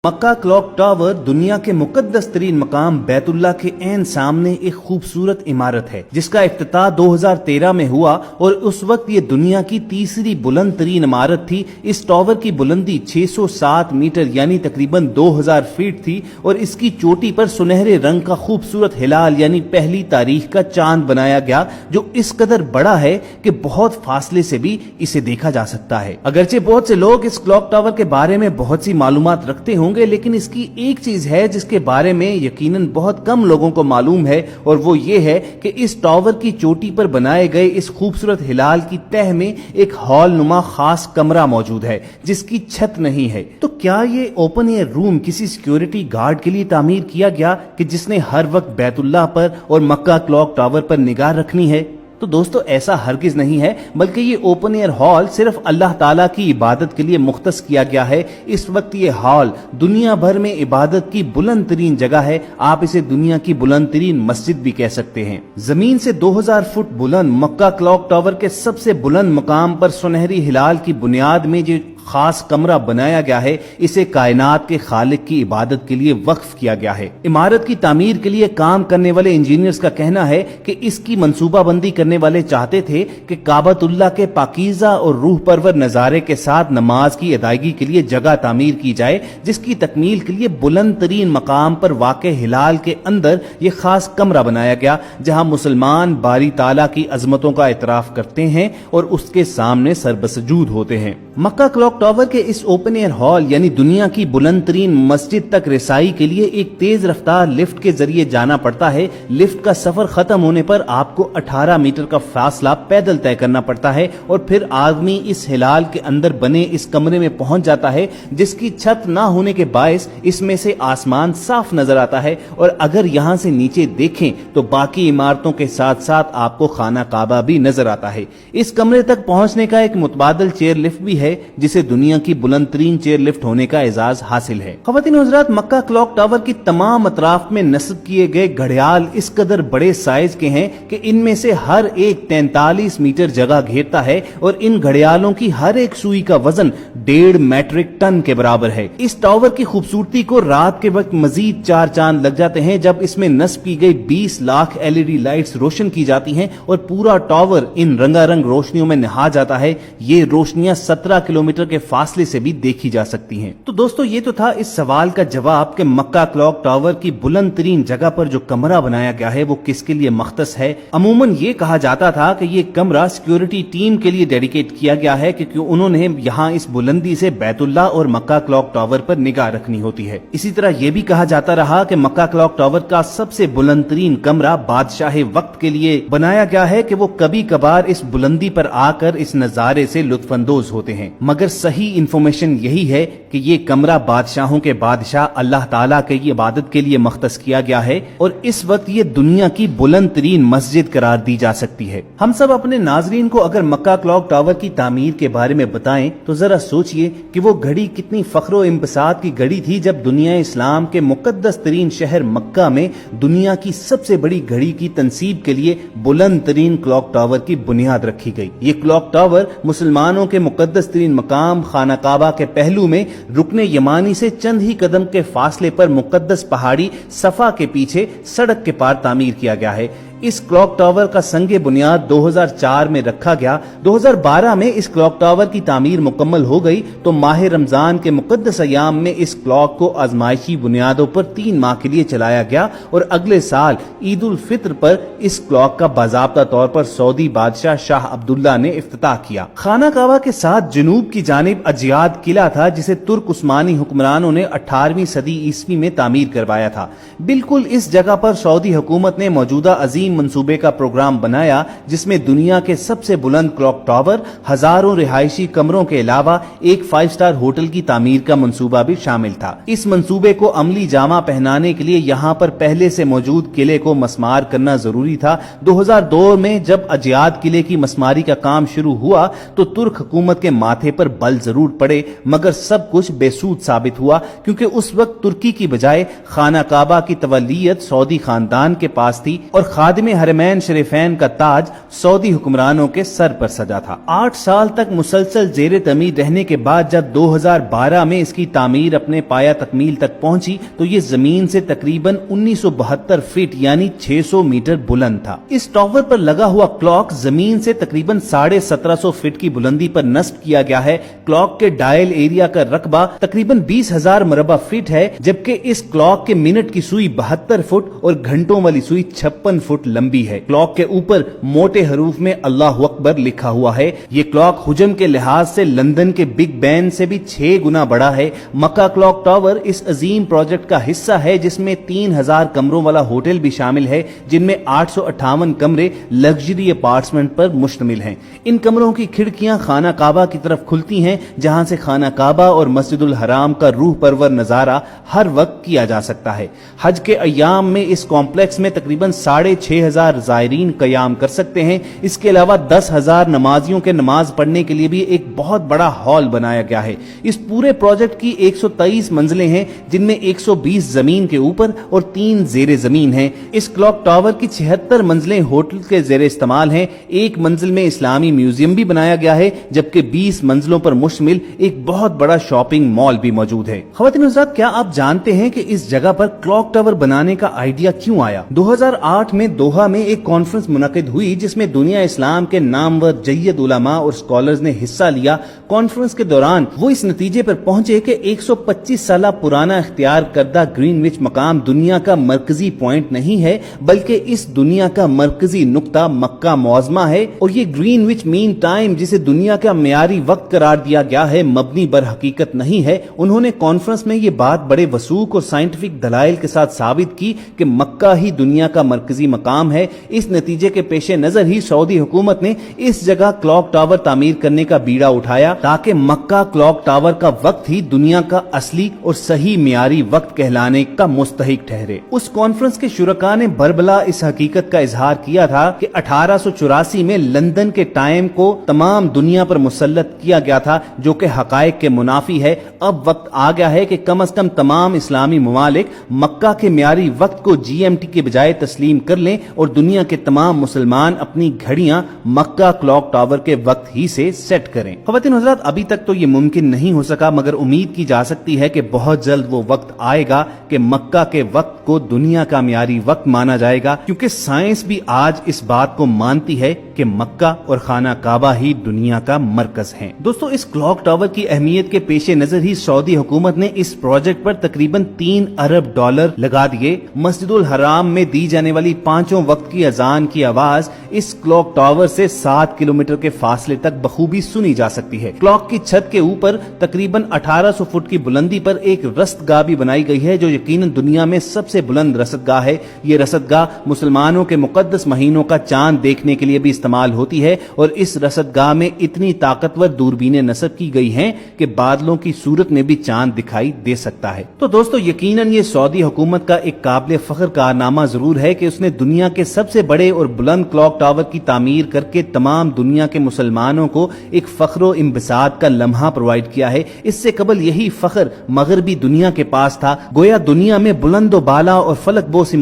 मक्का clock tower दुनिया के मुकद्दस तरीन मकाम बैतुल्लाह के ऐन सामने एक खूबसूरत इमारत है जिसका इफ्तिताह 2013 में हुआ और उस वक्त ये दुनिया की तीसरी बुलंद तरीन इमारत थी। इस टावर की बुलंदी 607 मीटर यानी तकरीबन 2000 फीट थी और इसकी चोटी पर सुनहरे रंग का खूबसूरत हिलाल यानी पहली तारीख का चांद बनाया गया जो इस कदर बड़ा है कि बहुत फासले से भी इसे देखा जा सकता है। अगरचे बहुत से लोग इस क्लॉक टावर के बारे में बहुत सी मालूमात रखते होंगे, लेकिन इसकी एक चीज है जिसके बारे में यकीनन बहुत कम लोगों को मालूम है और वो ये है कि इस टावर की चोटी पर बनाए गए इस खूबसूरत हिलाल की तह में एक हॉल नुमा खास कमरा मौजूद है जिसकी छत नहीं है। तो क्या ये ओपन एयर रूम किसी सिक्योरिटी गार्ड के लिए तामीर किया गया कि जिसने हर वक्त बैतुल्लाह पर और मक्का क्लॉक टावर पर निगाह रखनी है? तो दोस्तों ऐसा हरगिज नहीं है, बल्कि ये ओपन एयर हॉल सिर्फ अल्लाह ताला की इबादत के लिए मुख्तस किया गया है। इस वक्त ये हॉल दुनिया भर में इबादत की बुलंद तरीन जगह है। आप इसे दुनिया की बुलंद तरीन मस्जिद भी कह सकते हैं। जमीन से 2000 फुट बुलंद मक्का क्लॉक टावर के सबसे बुलंद मकाम पर सुनहरी हिलाल की बुनियाद में जो खास कमरा बनाया गया है, इसे कायनात के खालिक की इबादत के लिए वक्फ किया गया है। इमारत की तामीर के लिए काम करने वाले इंजीनियर्स का कहना है कि इसकी मंसूबाबंदी करने वाले चाहते थे कि काबतुल्लाह के पाकीज़ा और रूह परवर नजारे के साथ नमाज की अदायगी के लिए जगह तामीर की जाए, जिसकी तकमील के लिए बुलंद तरीन मकाम पर वाक़े हिलाल के अंदर ये खास कमरा बनाया गया जहां मुसलमान बारी ताला की अजमतों का इतराफ करते हैं और उसके सामने सरबसजूद होते हैं। मक्का क्लॉक टावर के इस ओपन एयर हॉल यानी दुनिया की बुलंद तरीन मस्जिद तक रसाई के लिए एक तेज रफ्तार लिफ्ट के जरिए जाना पड़ता है। लिफ्ट का सफर खत्म होने पर आपको 18 मीटर का फासला पैदल तय करना पड़ता है और फिर आदमी इस हिलाल के अंदर बने इस कमरे में पहुंच जाता है जिसकी छत ना होने के बायस इसमें से आसमान साफ नजर आता है और अगर यहाँ से नीचे देखें तो बाकी इमारतों के साथ साथ आपको खाना काबा भी नजर आता है। इस कमरे तक पहुंचने का एक मुतबादल चेयर लिफ्ट भी है जिसे दुनिया की बुलंद तरीन चेयर लिफ्ट होने का एजाज हासिल है। ख़वातीन व हज़रात, मक्का क्लॉक टावर की तमाम अतराफ में नस्ब किए गए घड़ियाल इस कदर बड़े साइज के हैं कि इनमें से हर एक 43 मीटर जगह घेरता है और इन घड़ियालों की हर एक सुई का वजन 1.5 मैट्रिक टन के बराबर है। इस टावर की खूबसूरती को रात के वक्त मजीद 4 चांद लग जाते हैं जब इसमें नस्ब की गई 20 लाख LED लाइट्स रोशन की जाती हैं और पूरा टावर इन रंगारंग रोशनियों में नहा जाता है। ये रोशनियां 17 किलोमीटर के फासले से भी देखी जा सकती हैं। तो दोस्तों ये तो था इस सवाल का जवाब कि मक्का क्लॉक टावर की बुलंद तरीन जगह पर जो कमरा बनाया गया है वो किसके लिए मख्तस है। अमूमन ये कहा जाता था कि ये कमरा सिक्योरिटी टीम के लिए डेडिकेट किया गया है क्योंकि उन्होंने यहाँ इस बुलंदी से बैतुल्लाह और मक्का क्लॉक टावर पर निगाह रखनी होती है। इसी तरह ये भी कहा जाता रहा कि मक्का क्लॉक टावर का सबसे बुलंद तरीन कमरा बादशाह वक्त के लिए बनाया गया है कि वो कभी कभार इस बुलंदी पर आकर इस नजारे से लुत्फानंदोज होते हैं। मगर सही इंफॉर्मेशन यही है कि ये कमरा बादशाहों के बादशाह अल्लाह ताला के इबादत के लिए मख्तस किया गया है और इस वक्त ये दुनिया की बुलंद तरीन मस्जिद करार दी जा सकती है। हम सब अपने नाजरीन को अगर मक्का क्लॉक टावर की तामीर के बारे में बताएं तो जरा सोचिए कि वो घड़ी कितनी फख्रो इम्बसात की घड़ी थी जब दुनिया इस्लाम के मुकद्दस तरीन शहर मक्का में दुनिया की सबसे बड़ी घड़ी की तंसीब के लिए बुलंद तरीन क्लॉक टावर की बुनियाद रखी गई। ये क्लॉक टावर मुसलमानों के मुकद्दस तरीन मकाम खाना काबा के पहलू में रुकने यमानी से चंद ही कदम के फासले पर मुकद्दस पहाड़ी सफा के पीछे सड़क के पार तामीर किया गया है। इस क्लॉक टावर का संगे बुनियाद 2004 में रखा गया। 2012 में इस क्लॉक टावर की तामीर मुकम्मल हो गई तो माह रमजान के मुकद्दस अयाम में इस क्लॉक को आजमाइशी बुनियादों पर 3 माह के लिए चलाया गया और अगले साल ईद उल फित्र पर इस क्लॉक का बाज़ाब्ता तौर पर सऊदी बादशाह शाह अब्दुल्ला ने इफ्तिताह किया। खाना काबा के साथ जुनूब की जानिब अजियाद किला था जिसे तुर्क उस्मानी हुक्मरानों ने 18वीं सदी ईस्वी में तामीर करवाया था। बिल्कुल इस जगह पर सऊदी हुकूमत ने मौजूदा अजीम मंसूबे का प्रोग्राम बनाया जिसमें दुनिया के सबसे बुलंद क्लॉक टावर, हजारों रिहायशी कमरों के अलावा एक 5 स्टार होटल की तामीर का मंसूबा भी शामिल था। इस मंसूबे को अमली जामा पहनाने के लिए यहाँ पर पहले से मौजूद किले को मस्मार करना जरूरी था। 2002 में जब अजियाद किले की मस्मारी का काम शुरू हुआ तो तुर्क हुकूमत के माथे पर बल जरूर पड़े मगर सब कुछ बेसूद साबित हुआ क्योंकि उस वक्त तुर्की की बजाय खाना काबा की तवल्लियत सऊदी खानदान के पास थी और खादिम خادم حرمین شریفین کا تاج سعودی حکمرانوں کے سر پر سجا تھا۔ 8 سال تک مسلسل زیر تعمیر رہنے کے بعد جب 2012 میں اس کی تعمیر اپنے پایہ تکمیل تک پہنچی تو یہ زمین سے تقریباً 1972 فٹ یعنی 600 میٹر بلند تھا۔ اس ٹاور پر لگا ہوا کلاک زمین سے تقریباً 1750 فٹ کی بلندی پر نصب کیا گیا ہے۔ کلاک کے ڈائل ایریا کا رقبہ تقریباً 20,000 مربع فٹ ہے، جبکہ اس کلاک کے منٹ کی سوئی 72 فٹ اور گھنٹوں والی سوئی 56 فٹ لمبی ہے۔ کلاک کے اوپر موٹے حروف میں اللہ اکبر لکھا ہوا ہے۔ یہ کلاک حجم کے لحاظ سے لندن کے بگ بین سے بھی 6 گنا بڑا ہے۔ مکہ کلاک ٹاور اس عظیم پروجیکٹ کا حصہ ہے جس میں 3000 کمروں والا ہوٹل بھی شامل ہے، جن میں 858 کمرے لگژری اپارٹمنٹ پر مشتمل ہیں۔ ان کمروں کی کھڑکیاں خانہ کعبہ کی طرف کھلتی ہیں، جہاں سے خانہ کعبہ اور مسجد الحرام کا روح پرور نظارہ ہر وقت کیا جا سکتا ہے۔ حج کے ایام میں اس کمپلیکس میں تقریباً 6500 زائرین قیام کر سکتے ہیں۔ اس کے علاوہ 10,000 نمازیوں کے نماز پڑھنے کے لیے بھی ایک بہت بڑا ہال بنایا گیا ہے۔ اس پورے پروجیکٹ کی 123 منزلیں ہیں، جن میں 120 زمین کے اوپر اور 3 زیر زمین ہیں۔ اس کلاک ٹاور کی 76 منزلیں ہوٹل کے زیر استعمال ہیں۔ ایک منزل میں اسلامی میوزیم بھی بنایا گیا ہے، جبکہ 20 منزلوں پر مشتمل ایک بہت بڑا شاپنگ مال بھی موجود ہے۔ خواتین و حضرات، کیا آپ جانتے ہیں کہ اس جگہ پر کلاک ٹاور بنانے کا آئیڈیا کیوں آیا؟ 2008 میں دوحہ میں ایک کانفرنس منعقد ہوئی جس میں دنیا اسلام کے نامور جید علماء اور اسکالرز نے حصہ لیا۔ کانفرنس کے دوران وہ اس نتیجے پر پہنچے کہ 125 سالہ پرانا اختیار کردہ گرین وچ مقام دنیا کا مرکزی پوائنٹ نہیں ہے، بلکہ اس دنیا کا مرکزی نقطہ مکہ معظمہ ہے، اور یہ گرین وچ مین ٹائم جسے دنیا کا معیاری وقت قرار دیا گیا ہے مبنی بر حقیقت نہیں ہے۔ انہوں نے کانفرنس میں یہ بات بڑے وثوق اور سائنٹیفک دلائل کے ساتھ ثابت کی کہ مکہ ہی دنیا کا مرکزی مقام ہے۔ اس نتیجے کے پیش نظر ہی سعودی حکومت نے اس جگہ کلاک ٹاور تعمیر کرنے کا بیڑا اٹھایا تاکہ مکہ کلاک ٹاور کا وقت ہی دنیا کا اصلی اور صحیح معیاری وقت کہلانے کا مستحق ٹھہرے۔ اس کانفرنس کے شرکاء نے بربلا اس حقیقت کا اظہار کیا تھا کہ 1884 میں لندن کے ٹائم کو تمام دنیا پر مسلط کیا گیا تھا، جو کہ حقائق کے منافی ہے۔ اب وقت آ گیا ہے کہ کم از کم تمام اسلامی ممالک مکہ کے معیاری وقت کو GMT کے بجائے تسلیم کر لیں اور دنیا کے تمام مسلمان اپنی گھڑیاں مکہ کلاک ٹاور کے وقت ہی سے سیٹ کریں۔ خواتین حضرات، ابھی تک تو یہ ممکن نہیں ہو سکا، مگر امید کی جا سکتی ہے کہ بہت جلد وہ وقت آئے گا کہ مکہ کے وقت کو دنیا کا معیاری وقت مانا جائے گا، کیونکہ سائنس بھی آج اس بات کو مانتی ہے کہ مکہ اور خانہ کعبہ ہی دنیا کا مرکز ہیں۔ دوستو، اس کلاک ٹاور کی اہمیت کے پیش نظر ہی سعودی حکومت نے اس پروجیکٹ پر تقریباً $3 ارب لگا دیے۔ مسجد الحرام میں دی جانے والی 5 وقت کی اذان کی آواز اس کلاک ٹاور سے 7 کلومیٹر کے فاصلے تک بخوبی سنی جا سکتی ہے۔ کلاک کی چھت کے اوپر تقریباً 1800 فٹ کی بلندی پر ایک رصد گاہ بھی بنائی گئی ہے، جو یقیناً دنیا میں سب سے بلند رصد گاہ ہے۔ یہ رصد گاہ مسلمانوں کے مقدس مہینوں کا چاند دیکھنے کے لیے بھی استعمال ہوتی ہے، اور اس رصد گاہ میں اتنی طاقتور دوربینیں نصب کی گئی ہیں کہ بادلوں کی صورت میں بھی چاند دکھائی دے سکتا ہے۔ تو دوستو، یقیناً یہ سعودی حکومت کا ایک قابل فخر کارنامہ ضرور ہے کہ اس نے دنیا کے سب سے بڑے اور بلند کلاک ٹاور کی تعمیر کر کے تمام دنیا کے مسلمانوں کو ایک فخر و انبساط کا لمحہ پرووائڈ کیا ہے۔ اس سے قبل یہی فخر مغربی دنیا کے پاس تھا، گویا دنیا میں بلند و بالا اور فلک بوس